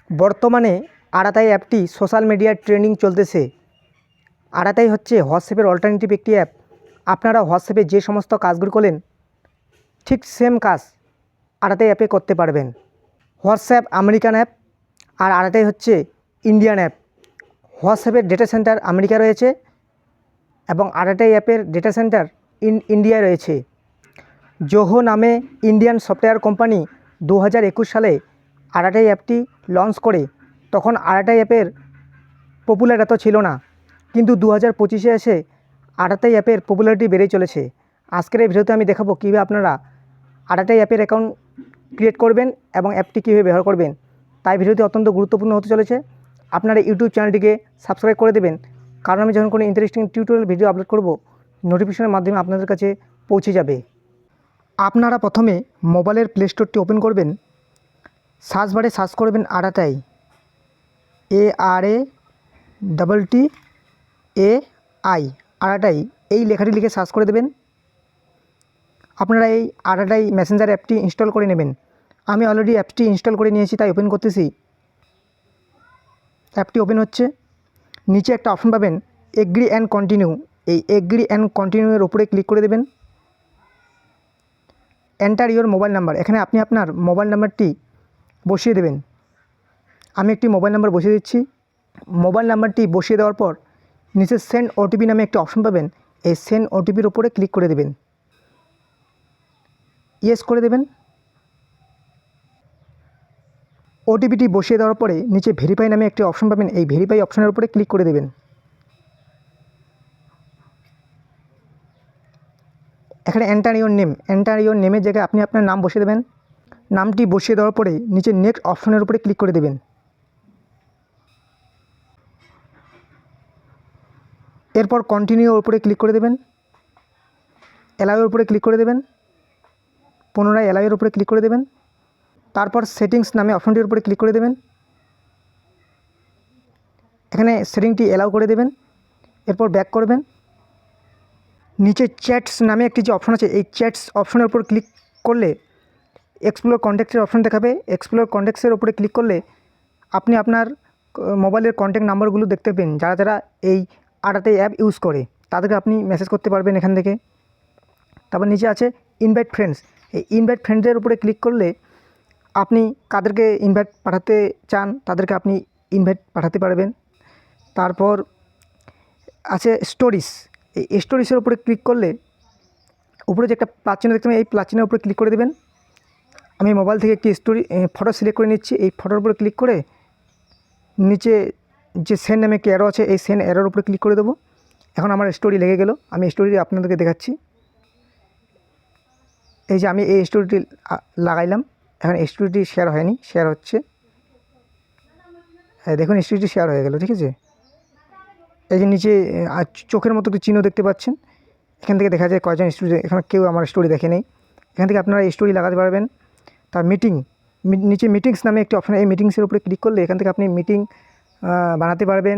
বর্তমানে আড়াতাই অ্যাপটি সোশ্যাল মিডিয়ার ট্রেন্ডিং চলতেছে। আড়াতাই হচ্ছে হোয়াটসঅ্যাপের অল্টারনেটিভ একটি অ্যাপ। আপনারা হোয়াটসঅ্যাপে যে সমস্ত কাজগুলো করেন ঠিক সেম কাজ আড়াতাই অ্যাপে করতে পারবেন। হোয়াটসঅ্যাপ আমেরিকান অ্যাপ আর আড়াতাই হচ্ছে ইন্ডিয়ান অ্যাপ। হোয়াটসঅ্যাপের ডেটা সেন্টার আমেরিকা রয়েছে এবং আড়াতাই অ্যাপের ডেটা সেন্টার ইন্ডিয়ায় রয়েছে। জোহো নামে ইন্ডিয়ান সফটওয়্যার কোম্পানি 2021 সালে আড়াতাই অ্যাপটি লঞ্চ করে। তখন আড়াতাই অ্যাপের পপুলার এত ছিল না, কিন্তু 2025-এ এসে আড়াতাই অ্যাপের পপুলারিটি বেড়েই চলেছে। আজকের এই ভিডিওতে আমি দেখাবো কীভাবে আপনারা আড়াতাই অ্যাপের অ্যাকাউন্ট ক্রিয়েট করবেন এবং অ্যাপটি কীভাবে ব্যবহার করবেন। তাই ভিডিওটি অত্যন্ত গুরুত্বপূর্ণ হতে চলেছে। আপনারা ইউটিউব চ্যানেলটিকে সাবস্ক্রাইব করে দেবেন, কারণ আমি যখন কোনো ইন্টারেস্টিং টিউটোরিয়াল ভিডিও আপলোড করব নোটিফিকেশনের মাধ্যমে আপনাদের কাছে পৌঁছে যাবে। আপনারা প্রথমে মোবাইলের প্লে স্টোরটি ওপেন করবেন। সার্চ বারে সার্চ করবেন আড়াতাই, ARATTAI, আড়াতাই এই লেখাটি লিখে সার্চ করে দেবেন। আপনারা এই আড়াতাই মেসেঞ্জার অ্যাপটি ইনস্টল করে নেবেন। আমি অলরেডি অ্যাপটি ইনস্টল করে নিয়েছি, তাই ওপেন করতেছি। অ্যাপটি ওপেন হচ্ছে। নিচে একটা অপশন পাবেন এগ্রি অ্যান্ড কন্টিনিউ। এই এগ্রি অ্যান্ড কন্টিনিউয়ের উপরে ক্লিক করে দেবেন। এন্টার ইওর মোবাইল নাম্বার, এখানে আপনি আপনার মোবাইল নাম্বারটি বসিয়ে দেবেন। আমি একটি মোবাইল নাম্বার বসিয়ে দিচ্ছি। মোবাইল নাম্বারটি বসিয়ে দেওয়ার পর নিচে সেন্ড ওটিপি নামে একটি অপশন পাবেন। এই সেন্ড ওটিপির উপরে ক্লিক করে দেবেন, ইয়েস করে দেবেন। ওটিপিটি বসিয়ে দেওয়ার পরে নিচে ভেরিফাই নামে একটি অপশন পাবেন। এই ভেরিফাই অপশনের উপরে ক্লিক করে দেবেন। এখানে enter your name, enter your নেমের জায়গায় আপনি আপনার নাম বসিয়ে দেবেন। নামটি বসিয়ে দেওয়ার পরে নিচে নেক্সট অপশনের উপরে ক্লিক করে দেবেন। এরপর কন্টিনিউর উপরে ক্লিক করে দেবেন। অ্যালাউয়ের উপরে ক্লিক করে দেবেন। পুনরায় অ্যালাউয়ের উপরে ক্লিক করে দেবেন। তারপর সেটিংস নামে অপশনটির উপরে ক্লিক করে দেবেন। এখানে সেটিংটি অ্যালাউ করে দেবেন। এরপর ব্যাক করবেন। নিচে চ্যাটস নামে একটি যে অপশন আছে, এই চ্যাটস অপশনের উপর ক্লিক করলে এক্সপ্লোর কন্ট্যাক্টের অপশন দেখাবে। এক্সপ্লোর কন্ট্যাক্টসের উপরে ক্লিক করলে আপনি আপনার মোবাইলের কন্ট্যাক্ট নাম্বারগুলো দেখতে পাবেন। যারা যারা এই আড়াতাই অ্যাপ ইউজ করে তাদেরকে আপনি মেসেজ করতে পারবেন এখান থেকে। তারপর নিচে আছে ইনভাইট ফ্রেন্ডস। এই ইনভাইট ফ্রেন্ডসের উপরে ক্লিক করলে আপনি কাদেরকে ইনভাইট পাঠাতে চান তাদেরকে আপনি ইনভাইট পাঠাতে পারবেন। তারপর আছে স্টোরিজ। এই স্টোরিজের উপরে ক্লিক করলে উপরে যে একটা প্লাস চিহ্ন দেখতে পাবেন, এই প্লাস চিহ্নের উপরে ক্লিক করে দেবেন। আমি মোবাইল থেকে একটি ফটো সিলেক্ট করে নিচ্ছি। এই ফটোর উপরে ক্লিক করে নিচে যে সেন্ড নামে একটি অ্যারো আছে, এই সেন্ড অ্যারোর উপরে ক্লিক করে দেবো। এখন আমার স্টোরি লেগে গেল। আমি স্টোরিটি আপনাদেরকে দেখাচ্ছি। এই যে আমি এই স্টোরিটি লাগাইলাম, এখন স্টোরিটি শেয়ার হয়নি, শেয়ার হচ্ছে। দেখুন স্টোরিটি শেয়ার হয়ে গেল, ঠিক আছে। এই যে নিচে চোখের মতো একটি চিহ্ন দেখতে পাচ্ছেন, এখান থেকে দেখা যায় কয়জন স্টোরি, এখানে কেউ আমার স্টোরি দেখে নেই। এখান থেকে আপনারা স্টোরি লাগাতে পারবেন। তার নিচে মিটিংস নামে একটি অপশন, এই মিটিংসের উপরে ক্লিক করলে এখান থেকে আপনি মিটিং বানাতে পারবেন।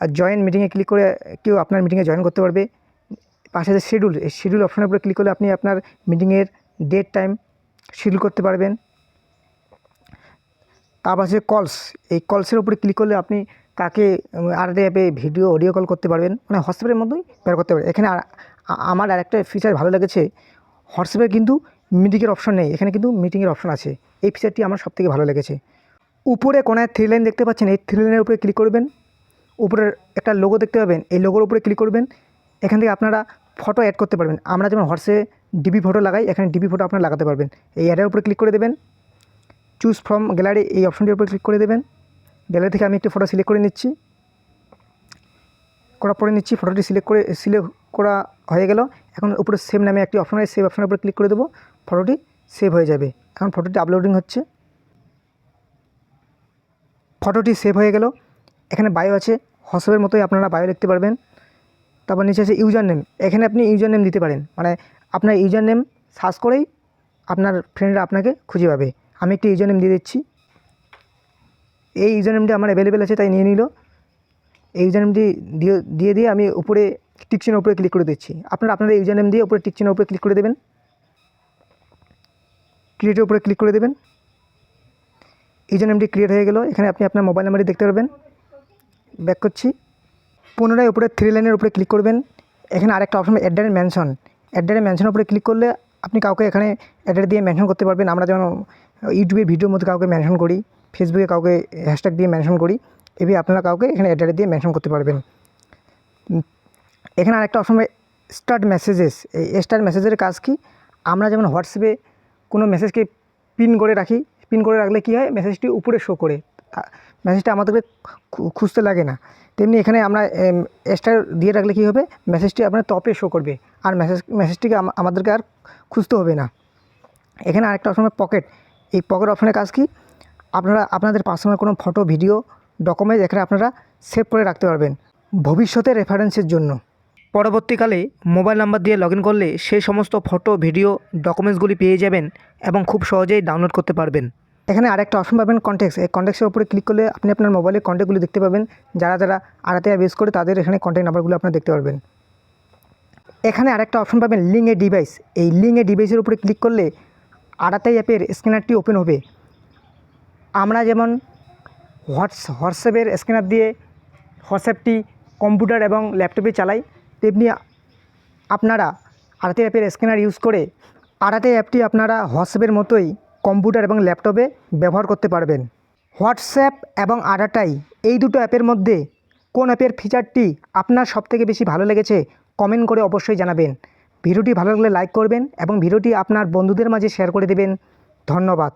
আর জয়েন মিটিংয়ে ক্লিক করে কেউ আপনার মিটিংয়ে জয়েন করতে পারবে। পাশে যে শিডিউল, এই শিডিউল অপশনের উপরে ক্লিক করলে আপনি আপনার মিটিংয়ের ডেট টাইম শিডিউল করতে পারবেন। তারপর আছে কলস, এই কলসের উপরে ক্লিক করলে আপনি কাকে আড়াতাই অ্যাপে ভিডিও অডিও কল করতে পারবেন, মানে হোয়াটসঅ্যাপের মতোই ব্যবহার করতে পারবেন। এখানে আমার আরেকটা ফিচার ভালো লেগেছে, হোয়াটসঅ্যাপে কিন্তু মিটিংয়ের অপশন নেই, এখানে কিন্তু মিটিংয়ের অপশন আছে। এই ফিচারটি আমার সবথেকে ভালো লেগেছে। উপরে কোনায় 3 লাইন দেখতে পাচ্ছেন, এই 3 লাইনের উপরে ক্লিক করবেন। উপরের একটা লোগো দেখতে পাবেন, এই লোগোর উপরে ক্লিক করবেন। এখান থেকে আপনারা ফটো অ্যাড করতে পারবেন। আমরা যেমন হোয়াটসঅ্যাপে ডিপি ফটো লাগাই, এখানে ডিপি ফটো আপনারা লাগাতে পারবেন। এই অ্যাডের উপরে ক্লিক করে দেবেন। চুজ ফ্রম গ্যালারি, এই অপশনটির উপরে ক্লিক করে দেবেন। গ্যালারি থেকে আমি একটি ফটো সিলেক্ট করে নিচ্ছি। ফটোটি সিলেক্ট করা হয়ে গেল। এখন উপরে সেভ নামে একটি অপশন আছে, সেভ অপশনের উপরে ক্লিক করে দেবো। ফটোটি সেভ হয়ে যাবে। এখন ফটোটি আপলোডিং হচ্ছে। ফটোটি সেভ হয়ে গেল। এখানে বায়ো আছে, হোয়াটসঅ্যাপের মতোই আপনারা বায়ো লিখতে পারবেন। তারপর নিচে আছে ইউজার নেম, এখানে আপনি ইউজার নেম দিতে পারেন, মানে আপনার ইউজার নেম সার্চ করেই আপনার ফ্রেন্ডরা আপনাকে খুঁজে পাবে। আমি একটি ইউজার নেম দিয়ে দিচ্ছি। এই ইউজার নেমটি আমার অ্যাভেলেবেল আছে, তাই নিয়ে নিল। এই ইউজার নেমটি দিয়ে আমি উপরে টিক চিহ্নের উপরে ক্লিক করে দিচ্ছি। আপনারা আপনাদের ইউজার নেম দিয়ে উপরে টিক চিহ্নের উপরে ক্লিক করে দেবেন। ক্রিয়েটের উপরে ক্লিক করে দেবেন। ইউজার নেমটি ক্রিয়েট হয়ে গেল। এখানে আপনি আপনার মোবাইল নাম্বারটি দেখতে পারবেন। ব্যাক করছি। পুনরায় উপরে 3 লাইনের উপরে ক্লিক করবেন। এখানে আরেকটা অপশন অ্যাড্রেস মেনশন। অ্যাড্রেস মেনশনের উপরে ক্লিক করলে আপনি কাউকে এখানে অ্যাড্রেস দিয়ে মেনশন করতে পারবেন। আমরা যেমন ইউটিউবের ভিডিওর মধ্যে কাউকে মেনশন করি, ফেসবুকে কাউকে হ্যাশট্যাগ দিয়ে মেনশন করি, এভাবে আপনারা কাউকে এখানে অ্যাড্রেস দিয়ে মেনশন করতে পারবেন। এখানে আরেকটা অপশন স্টার্ট মেসেজেস। এই স্টার্ট মেসেজের কাজ কি? আমরা যেমন হোয়াটসঅ্যাপে কোনো মেসেজকে পিন করে রাখি, পিন করে রাখলে কী হয়, মেসেজটি উপরে শো করে, মেসেজটা আমাদেরকে খুঁজতে লাগে না। তেমনি এখানে আমরা স্টার দিয়ে রাখলে কী হবে, মেসেজটি আপনার টপে শো করবে, আর মেসেজটিকে আমাদেরকে আর খুঁজতে হবে না। এখানে আরেকটা অপশন পকেট। এই পকেট অপশনের কাজ কি? আপনারা আপনাদের পার্সোনাল কোনো ফটো, ভিডিও, ডকুমেন্ট এখানে আপনারা সেভ করে রাখতে পারবেন ভবিষ্যতে রেফারেন্সের জন্য। পরবর্তীকালে মোবাইল নাম্বার দিয়ে লগ ইন করলে সেই সমস্ত ফটো, ভিডিও, ডকুমেন্টসগুলি পেয়ে যাবেন এবং খুব সহজেই ডাউনলোড করতে পারবেন। এখানে আরেকটা অপশন পাবেন কন্ট্যাক্টস। এই কন্ট্যাক্টসের উপরে ক্লিক করলে আপনি আপনার মোবাইলের কন্ট্যাক্টগুলি দেখতে পাবেন। যারা যারা আড়াতে অ্যাপ ইউজ করে তাদের এখানে কন্ট্যাক্ট নাম্বারগুলো আপনারা দেখতে পারবেন। এখানে আরেকটা অপশন পাবেন লিঙ্ক এ ডিভাইস। এই লিঙ্ক এ ডিভাইসের উপরে ক্লিক করলে আড়াতে অ্যাপের স্ক্যানারটি ওপেন হবে। আমরা যেমন হোয়াটসঅ্যাপের স্ক্যানার দিয়ে হোয়াটসঅ্যাপটি কম্পিউটার এবং ল্যাপটপে চালাই, তেমনি আপনারা আড়াতে অ্যাপের স্ক্যানার ইউজ করে আড়াতে অ্যাপটি আপনারা হোয়াটসঅ্যাপের মতোই কম্পিউটার এবং ল্যাপটপে ব্যবহার করতে পারবেন। হোয়াটসঅ্যাপ এবং আড়াটাই, এই দুটো অ্যাপের মধ্যে কোন অ্যাপের ফিচারটি আপনার সবথেকে বেশি ভালো লেগেছে কমেন্ট করে অবশ্যই জানাবেন। ভিডিওটি ভালো লাগলে লাইক করবেন এবং ভিডিওটি আপনার বন্ধুদের মাঝে শেয়ার করে দেবেন। ধন্যবাদ।